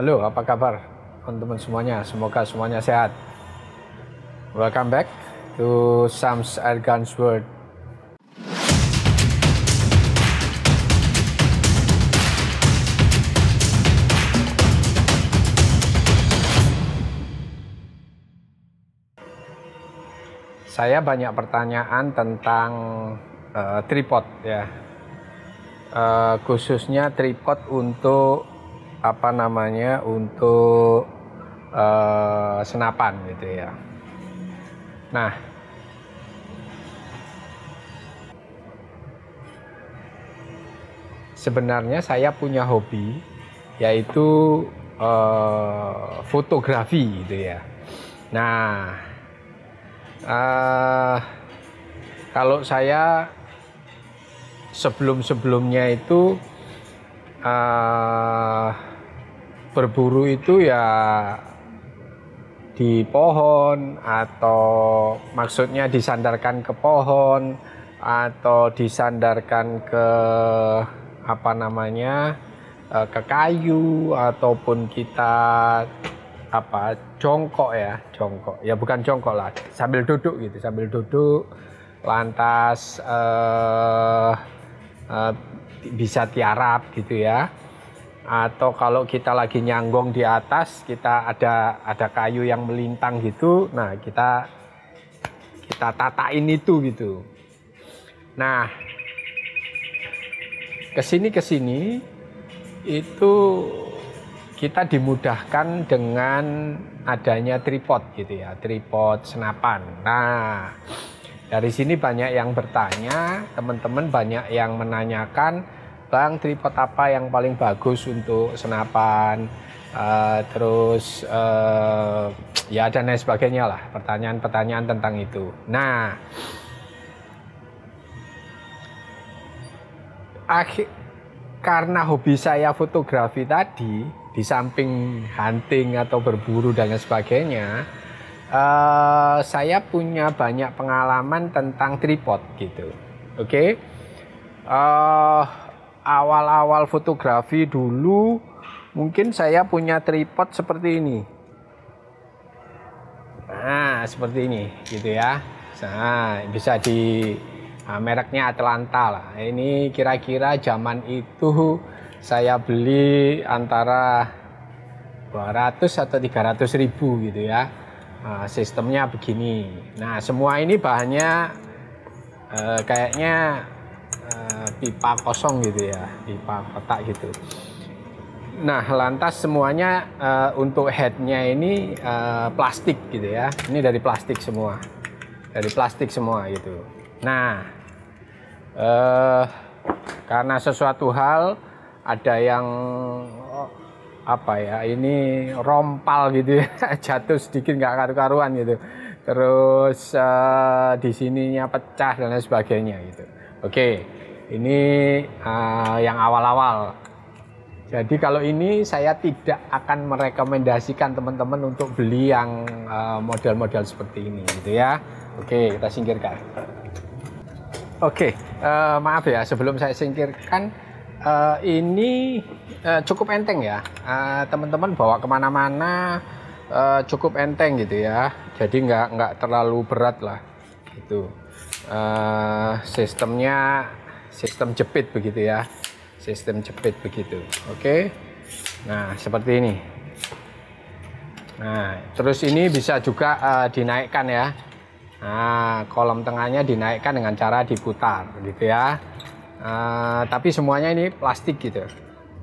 Halo, apa kabar teman-teman semuanya? Semoga semuanya sehat. Welcome back to Sam's Airguns World. Saya banyak pertanyaan tentang tripod ya, khususnya tripod untuk untuk senapan gitu ya. Nah, sebenarnya saya punya hobi yaitu fotografi gitu ya. Nah, kalau saya sebelumnya itu berburu itu ya di pohon, atau maksudnya disandarkan ke pohon atau disandarkan ke ke kayu, ataupun kita jongkok ya, bukan jongkok lah, sambil duduk lantas bisa tiarap gitu ya. Atau kalau kita lagi nyanggong di atas, kita ada kayu yang melintang gitu, nah kita tatain itu gitu. Nah, kesini itu kita dimudahkan dengan adanya tripod gitu ya, tripod senapan. Nah, dari sini banyak yang bertanya, teman-teman banyak yang menanyakan, Bang, tripod apa yang paling bagus untuk senapan, ya dan lain sebagainya lah, pertanyaan-pertanyaan tentang itu. Nah, karena hobi saya fotografi tadi, di samping hunting atau berburu dan lain sebagainya, saya punya banyak pengalaman tentang tripod gitu. Oke. Awal-awal fotografi dulu mungkin saya punya tripod seperti ini. Nah, seperti ini gitu ya. Nah, bisa mereknya Atlanta lah. Ini kira-kira zaman itu saya beli antara 200 atau 300 ribu gitu ya. Nah, sistemnya begini. Nah, semua ini bahannya kayaknya pipa kosong gitu ya, pipa kotak gitu. Nah, lantas semuanya untuk headnya ini plastik gitu ya. Ini dari plastik semua, gitu. Nah, karena sesuatu hal ada yang ini rompal gitu ya, jatuh sedikit nggak karu-karuan gitu. Terus di sininya pecah dan lain sebagainya gitu. Oke, ini yang awal-awal. Jadi kalau ini saya tidak akan merekomendasikan teman-teman untuk beli yang model-model seperti ini gitu ya. Oke, kita singkirkan. Oke, maaf ya, sebelum saya singkirkan, ini cukup enteng ya. Teman-teman bawa kemana-mana cukup enteng gitu ya. Jadi nggak terlalu berat lah gitu. Sistem jepit begitu ya, Oke. Nah, seperti ini. Nah, terus ini bisa juga dinaikkan ya. Nah, kolom tengahnya dinaikkan dengan cara diputar gitu ya. Tapi semuanya ini plastik gitu.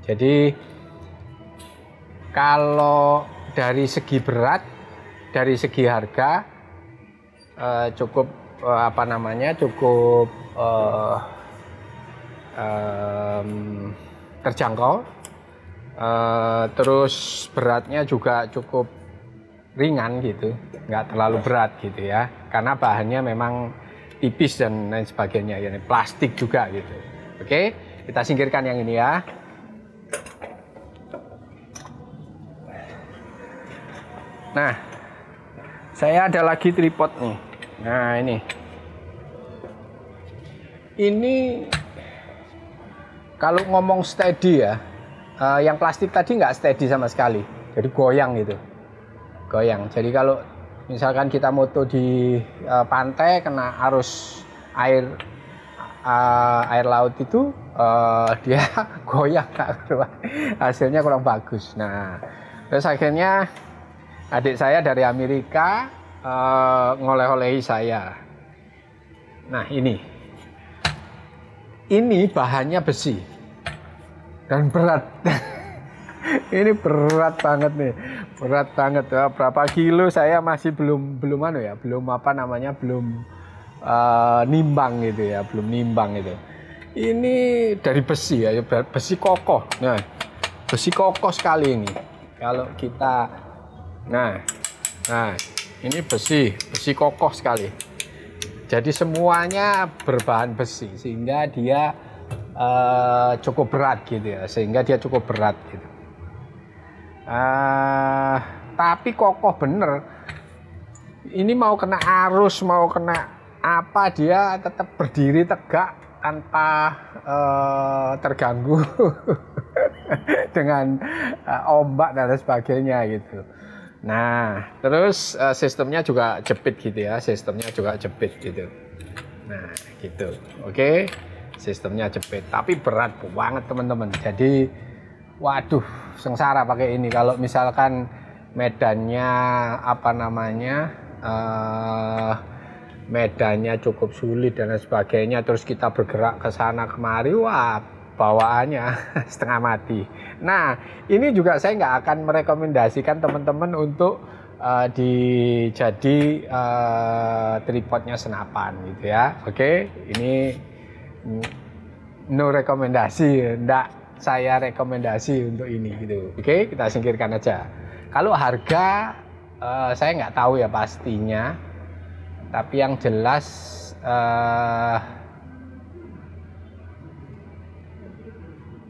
Jadi kalau dari segi berat, dari segi harga cukup terjangkau, terus beratnya juga cukup ringan gitu, nggak terlalu berat gitu ya, karena bahannya memang tipis dan lain sebagainya, ya plastik juga gitu. Oke, kita singkirkan yang ini ya. Nah, saya ada lagi tripod nih. Nah, ini kalau ngomong steady ya, yang plastik tadi nggak steady sama sekali, jadi goyang gitu, goyang. Jadi kalau misalkan kita moto di pantai kena arus air laut itu dia goyang, hasilnya kurang bagus. Nah, terus akhirnya adik saya dari Amerika ngoleh-olehi saya. Nah, ini bahannya besi dan berat. Ini berat banget nih, berat banget. Berapa kilo saya masih belum nimbang gitu ya, belum nimbang itu. Ini dari besi ya, besi kokoh. Nah, besi kokoh sekali ini. Kalau kita, nah, ini besi kokoh sekali. Jadi semuanya berbahan besi sehingga dia cukup berat gitu ya, gitu. Tapi kokoh bener. Ini mau kena arus, mau kena apa, dia tetap berdiri tegak tanpa terganggu dengan ombak dan sebagainya gitu. Nah, terus sistemnya juga jepit gitu ya, Nah, gitu. Oke. Sistemnya jepit, tapi berat banget teman-teman. Jadi, waduh, sengsara pakai ini. Kalau misalkan medannya medannya cukup sulit dan lain sebagainya, terus kita bergerak ke sana kemari, wah, bawaannya setengah mati. Nah, ini juga saya nggak akan merekomendasikan teman-teman untuk jadi tripodnya senapan gitu ya. Oke, ini no rekomendasi, nggak saya rekomendasi untuk ini gitu. Oke, kita singkirkan aja. Kalau harga saya nggak tahu ya pastinya, tapi yang jelas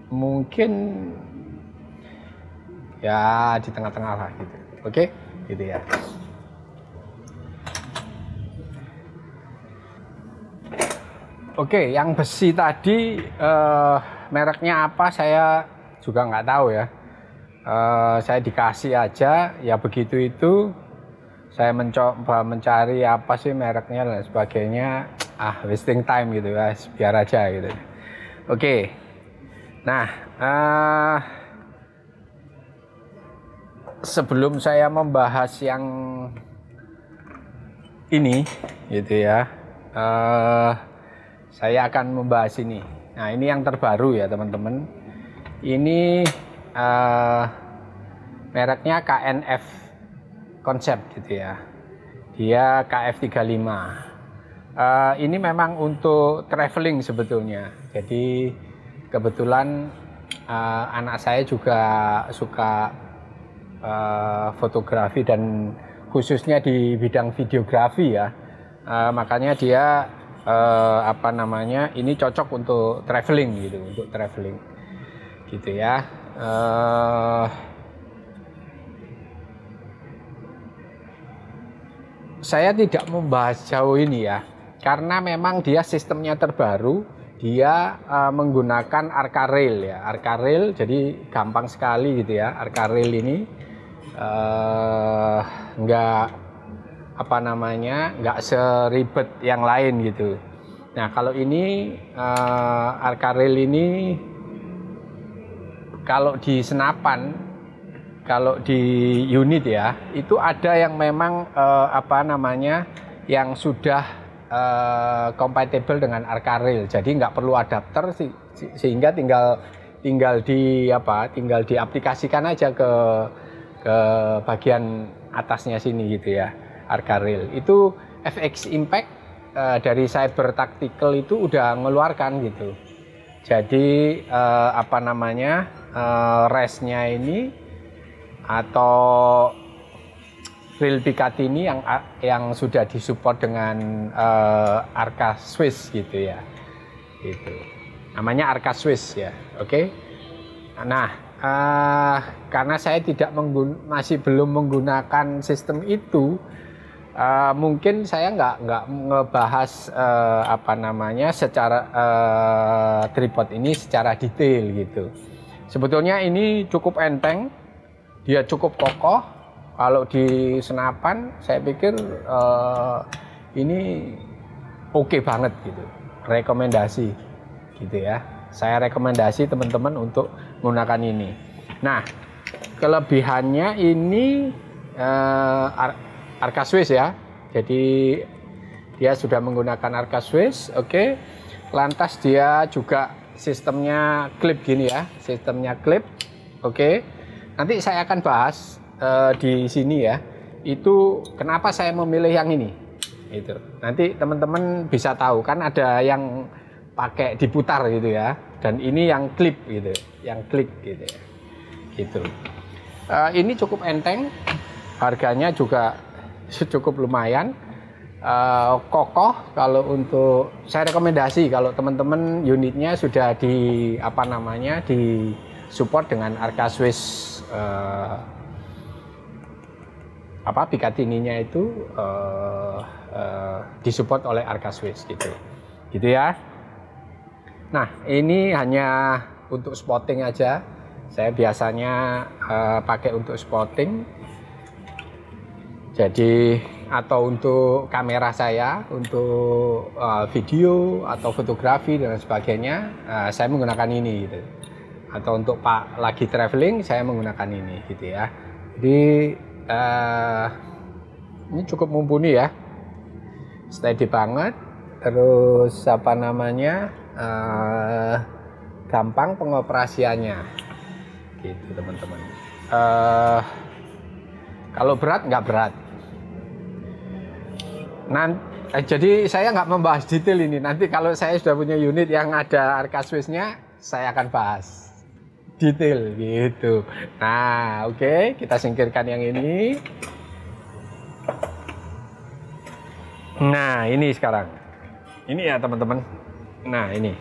mungkin ya di tengah-tengah lah gitu. Oke, gitu ya. Oke, yang besi tadi mereknya apa saya juga nggak tahu ya. Saya dikasih aja ya begitu itu. Saya mencoba mencari apa sih mereknya dan sebagainya. Wasting time gitu ya, biar aja gitu. Oke. Nah, sebelum saya membahas yang ini gitu ya, saya akan membahas ini. Nah, ini yang terbaru ya teman-teman. Ini mereknya KNF Concept gitu ya. Dia KF35. Ini memang untuk traveling sebetulnya. Jadi kebetulan anak saya juga suka fotografi dan khususnya di bidang videografi ya. Makanya dia ini cocok untuk traveling gitu ya. Saya tidak membahas jauh ini ya, karena memang dia sistemnya terbaru. Dia menggunakan Arca Rail ya, Arca Rail, jadi gampang sekali gitu ya. Arca Rail ini nggak seribet yang lain gitu. Nah, kalau ini Arca Rail ini kalau di senapan, kalau di unit ya, itu ada yang memang yang sudah compatible dengan Arca Rail. Jadi nggak perlu adapter sehingga tinggal diaplikasikan aja ke bagian atasnya sini gitu ya. Arca Rail itu FX Impact dari Cyber Tactical itu udah ngeluarkan gitu. Jadi rest-nya ini atau Rail Picatinny yang sudah disupport dengan Arca Swiss gitu ya. Gitu. Namanya Arca Swiss ya. Oke. Nah, karena saya masih belum menggunakan sistem itu, mungkin saya nggak ngebahas secara tripod ini secara detail gitu. Sebetulnya ini cukup enteng, dia cukup kokoh. Kalau di senapan saya pikir ini oke banget gitu, rekomendasi gitu ya. Saya rekomendasi teman-teman untuk menggunakan ini. Nah, kelebihannya ini Arca Swiss ya. Jadi dia sudah menggunakan Arca Swiss, oke. Lantas dia juga sistemnya klip gini ya, sistemnya klip, oke. Nanti saya akan bahas di sini ya. Itu kenapa saya memilih yang ini. Itu. Nanti teman-teman bisa tahu kan ada yang pakai diputar gitu ya, dan ini yang klip gitu, yang klik gitu ya. Gitu. Ini cukup enteng, harganya juga cukup lumayan, kokoh. Kalau untuk saya rekomendasi kalau teman-teman unitnya sudah di di support dengan Arca Swiss Picatinny-nya itu disupport oleh Arca Swiss gitu ya. Nah, ini hanya untuk spotting aja. Saya biasanya pakai untuk spotting. Jadi atau untuk kamera saya, untuk video atau fotografi dan sebagainya, saya menggunakan ini gitu. Atau untuk lagi traveling, saya menggunakan ini gitu ya. Jadi ini cukup mumpuni ya, steady banget. Terus gampang pengoperasiannya gitu teman-teman. Kalau berat nggak berat. Jadi saya nggak membahas detail ini. Nanti kalau saya sudah punya unit yang ada Arca Swiss-nya, saya akan bahas detail gitu. Nah, oke, kita singkirkan yang ini. Nah, ini sekarang. Ini ya teman-teman. Nah, ini.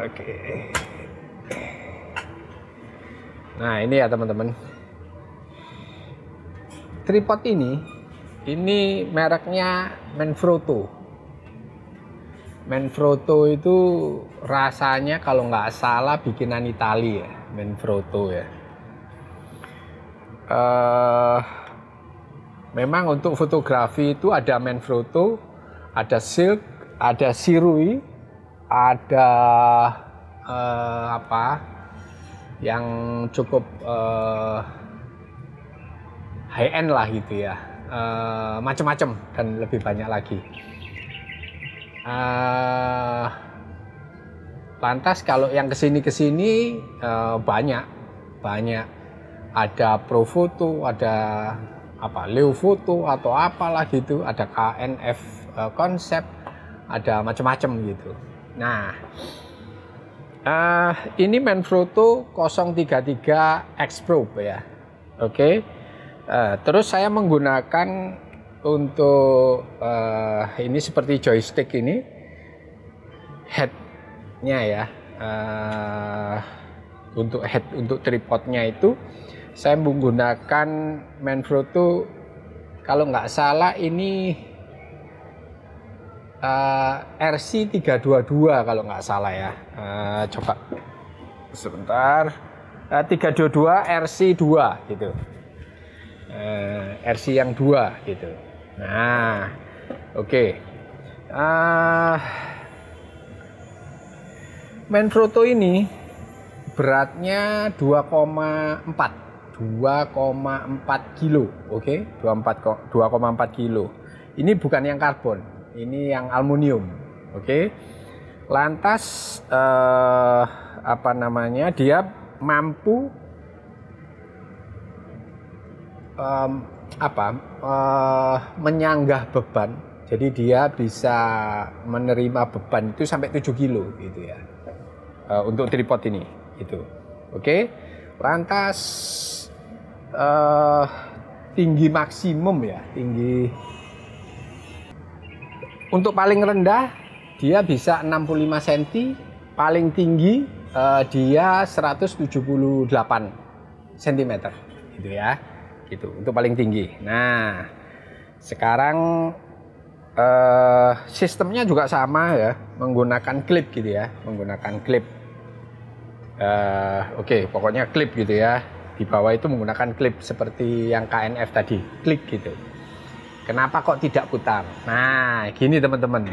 Oke. Nah, ini ya teman-teman. Tripod ini mereknya Manfrotto. Manfrotto itu rasanya kalau nggak salah bikinan Italia ya, Manfrotto ya. Memang untuk fotografi itu ada Manfrotto, ada Silk, ada Sirui, ada yang cukup high end lah gitu ya, macam-macam dan lebih banyak lagi. Lantas kalau yang kesini banyak ada Profoto, ada Leofoto atau apalah gitu, ada KNF konsep, ada macam-macam gitu. Nah, ini Manfrotto 033 X Probe ya, oke. Terus saya menggunakan untuk ini seperti joystick ini, headnya ya, untuk tripodnya itu saya menggunakan Manfrotto, kalau nggak salah ini RC322 kalau nggak salah ya. Coba sebentar, 322 RC2 gitu, RC yang 2 gitu. Nah, oke. Manfrotto ini beratnya 2,4 kilo, oke, 2,4 kilo. Ini bukan yang karbon, ini yang aluminium, oke. Lantas dia mampu menyanggah beban. Jadi dia bisa menerima beban itu sampai 7 kilo gitu ya, untuk tripod ini gitu, oke. Lantas tinggi maksimum ya, tinggi untuk paling rendah dia bisa 65 cm, paling tinggi dia 178 cm gitu ya, gitu untuk paling tinggi. Nah, sekarang sistemnya juga sama ya, menggunakan klip gitu ya, menggunakan klip. Oke, pokoknya klip gitu ya. Di bawah itu menggunakan klip seperti yang KNF tadi, klik gitu. Kenapa kok tidak putar? Nah, gini teman-teman.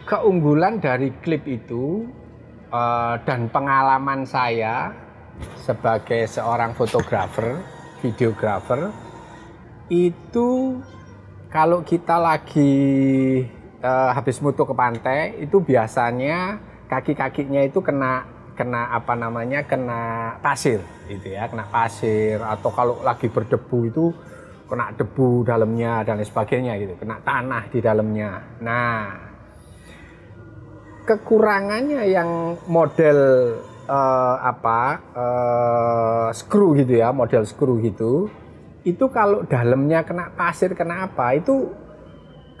Keunggulan dari klip itu dan pengalaman saya sebagai seorang fotografer, videografer, itu kalau kita lagi habis moto ke pantai, itu biasanya kaki-kakinya itu kena apa namanya, kena pasir gitu ya, kena pasir, atau kalau lagi berdebu itu kena debu dalamnya dan lain sebagainya gitu, kena tanah di dalamnya. Nah, kekurangannya yang model screw gitu ya, model screw gitu, itu kalau dalamnya kena pasir, kena apa, itu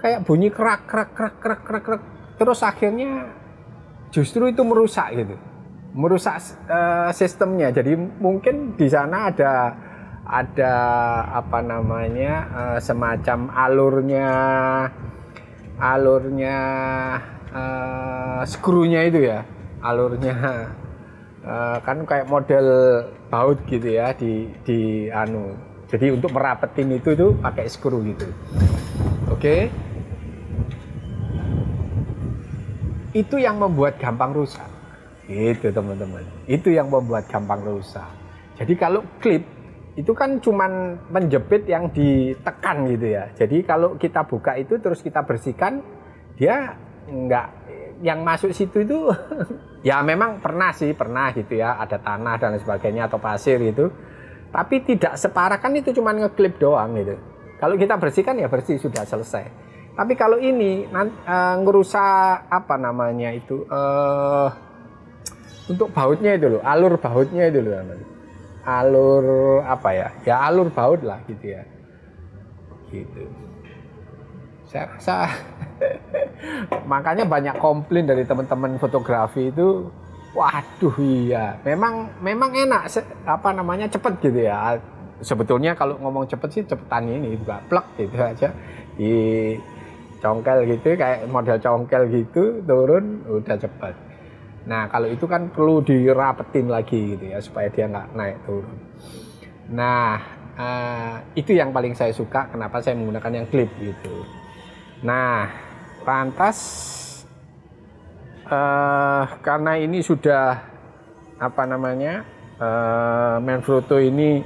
kayak bunyi kerak kerak kerak kerak kerak kerak, terus akhirnya justru itu merusak gitu, merusak sistemnya. Jadi mungkin di sana ada apa namanya, semacam alurnya skrunya itu ya, alurnya kan kayak model baut gitu ya, di anu. Jadi untuk merapetin itu pakai skru gitu. Oke. Itu yang membuat gampang rusak. Itu teman-teman. Itu yang membuat gampang rusak. Jadi kalau klip itu kan cuman menjepit yang ditekan gitu ya. Jadi kalau kita buka itu terus kita bersihkan, dia enggak, yang masuk situ itu ya memang pernah gitu ya, ada tanah dan sebagainya atau pasir gitu. Tapi tidak separah, kan itu cuman ngeklip doang gitu. Kalau kita bersihkan ya bersih, sudah selesai. Tapi kalau ini ngerusak apa namanya itu, untuk bautnya itu loh, alur bautnya itu loh, alur apa ya, alur baut lah gitu ya, gitu. Saya rasa makanya banyak komplain dari teman-teman fotografi itu, waduh iya, memang enak apa namanya, cepet gitu ya. Sebetulnya kalau ngomong cepet sih cepetan ini, buka plek gitu aja, di congkel gitu, kayak model congkel gitu, turun udah cepet. Nah kalau itu kan perlu dirapetin lagi gitu ya, supaya dia nggak naik turun. Nah itu yang paling saya suka, kenapa saya menggunakan yang klip gitu. Nah pantas karena ini sudah apa namanya, Manfrotto ini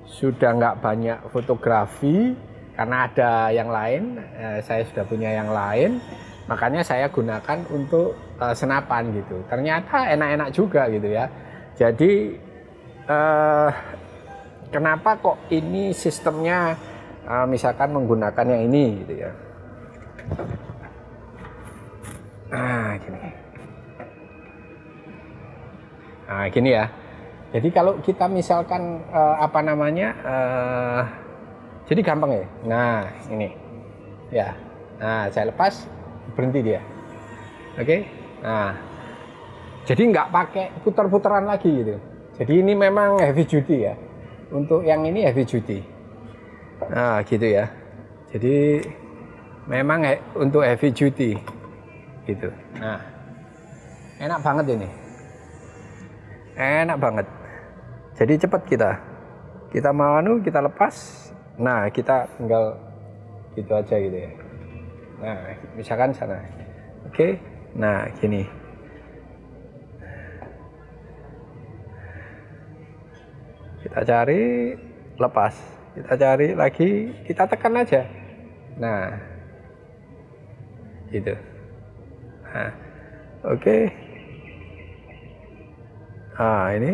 sudah nggak banyak fotografi karena ada yang lain, saya sudah punya yang lain, makanya saya gunakan untuk senapan gitu. Ternyata enak-enak juga gitu ya. Jadi kenapa kok ini sistemnya misalkan menggunakan yang ini gitu ya. Nah gini. Nah gini ya. Jadi kalau kita misalkan apa namanya, jadi gampang ya. Nah ini ya. Nah saya lepas, berhenti dia. Oke. Nah jadi nggak pakai putar-putaran lagi gitu. Jadi ini memang heavy duty ya. Untuk yang ini heavy duty. Nah gitu ya. Jadi memang untuk heavy duty gitu. Nah enak banget ini. Enak banget. Jadi cepat kita mau kita lepas. Nah kita tinggal gitu aja gitu ya. Nah misalkan sana. Oke. Nah gini. Kita cari, lepas. Kita cari lagi, kita tekan aja. Nah gitu. Nah oke. Nah ini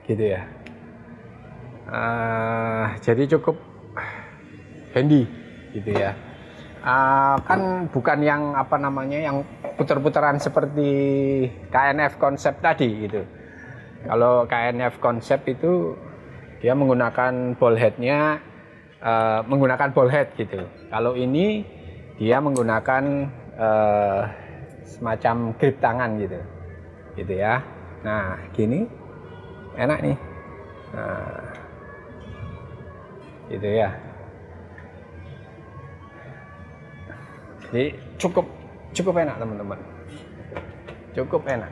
gitu ya. Jadi cukup handy gitu ya. Kan bukan yang apa namanya, yang putar-putaran seperti KNF konsep tadi gitu. Kalau KNF konsep itu dia menggunakan ball headnya, menggunakan ball head gitu. Kalau ini dia menggunakan semacam grip tangan gitu ya. Nah gini enak nih. Nah gitu ya. Jadi cukup cukup enak teman-teman, cukup enak.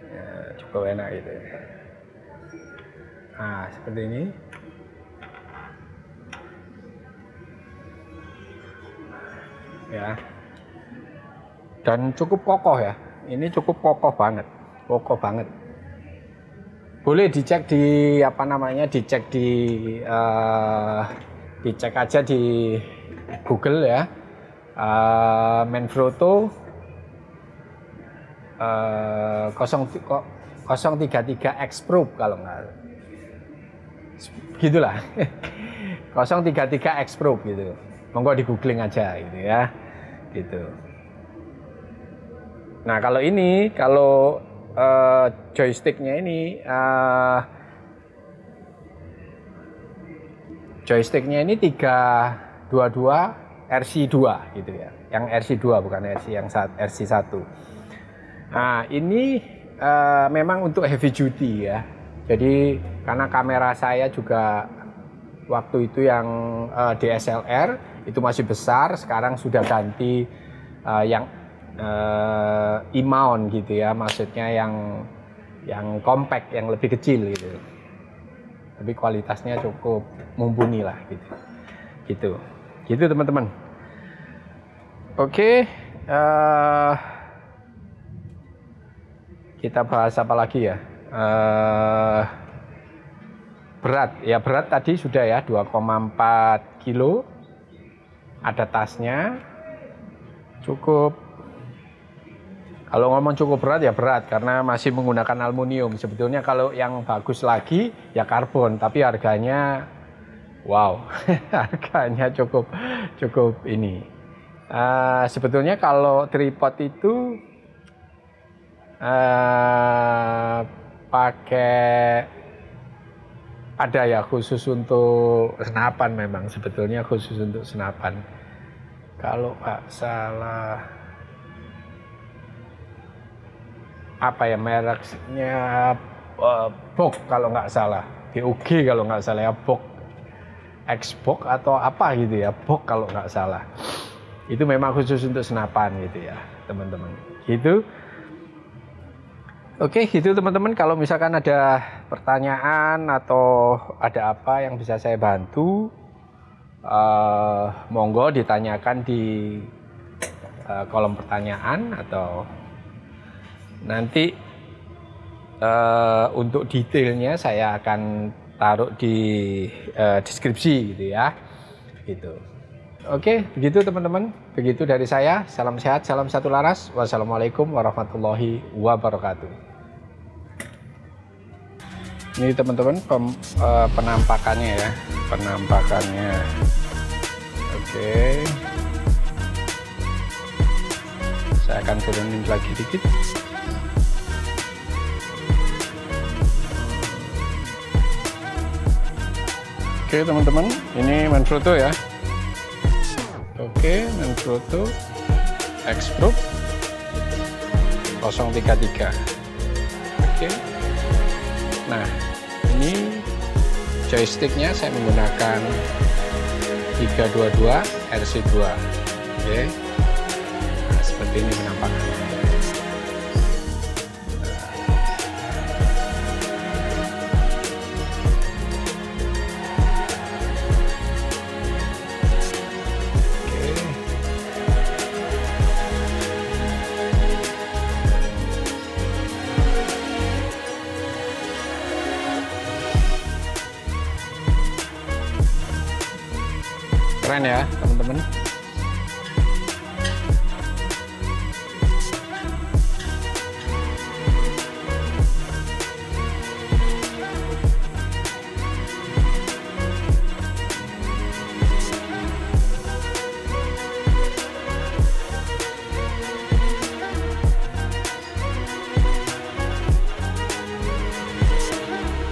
Ya, cukup enak gitu. Nah seperti ini. Ya, dan cukup kokoh ya, ini cukup kokoh banget, boleh dicek di apa namanya, dicek aja di Google ya, Manfrotto 033 X Pro kalau nggak, gitulah 033 X Pro gitu, monggo di googling aja gitu ya. Gitu. Nah kalau ini, kalau joysticknya ini, joysticknya ini 322 RC2 gitu ya, yang RC2 bukan RC yang RC1. Nah ini memang untuk heavy duty ya, jadi karena kamera saya juga waktu itu yang DSLR itu masih besar, sekarang sudah ganti yang E-mount gitu ya, maksudnya yang compact, yang lebih kecil gitu, tapi kualitasnya cukup mumpuni lah gitu teman-teman. Oke, kita bahas apa lagi ya. Berat tadi sudah ya, 2,4 kilo. Ada tasnya, cukup. Kalau ngomong cukup berat ya berat, karena masih menggunakan aluminium. Sebetulnya kalau yang bagus lagi ya karbon, tapi harganya wow, harganya cukup ini. Sebetulnya kalau tripod itu pakai, ada ya khusus untuk senapan, memang sebetulnya khusus untuk senapan. Kalau nggak salah apa ya mereknya, Box kalau nggak salah, GOG kalau nggak salah ya, Box Xbox atau apa gitu ya, Box kalau nggak salah. Itu memang khusus untuk senapan gitu ya teman-teman. Gitu. Oke gitu teman-teman, kalau misalkan ada pertanyaan atau ada apa yang bisa saya bantu, monggo ditanyakan di kolom pertanyaan, atau nanti untuk detailnya saya akan taruh di deskripsi gitu ya. Gitu. Oke, begitu teman-teman, begitu dari saya. Salam sehat, salam satu laras. Wassalamualaikum warahmatullahi wabarakatuh. Ini teman-teman penampakannya ya, penampakannya. Oke, saya akan turunin lagi dikit. Oke teman-teman, ini Manfrotto ya. Oke, Manfrotto X Pro 033. Oke. Nah, ini joysticknya saya menggunakan 322 RC2. Oke. Nah, seperti ini penampakannya. Keren ya teman-teman.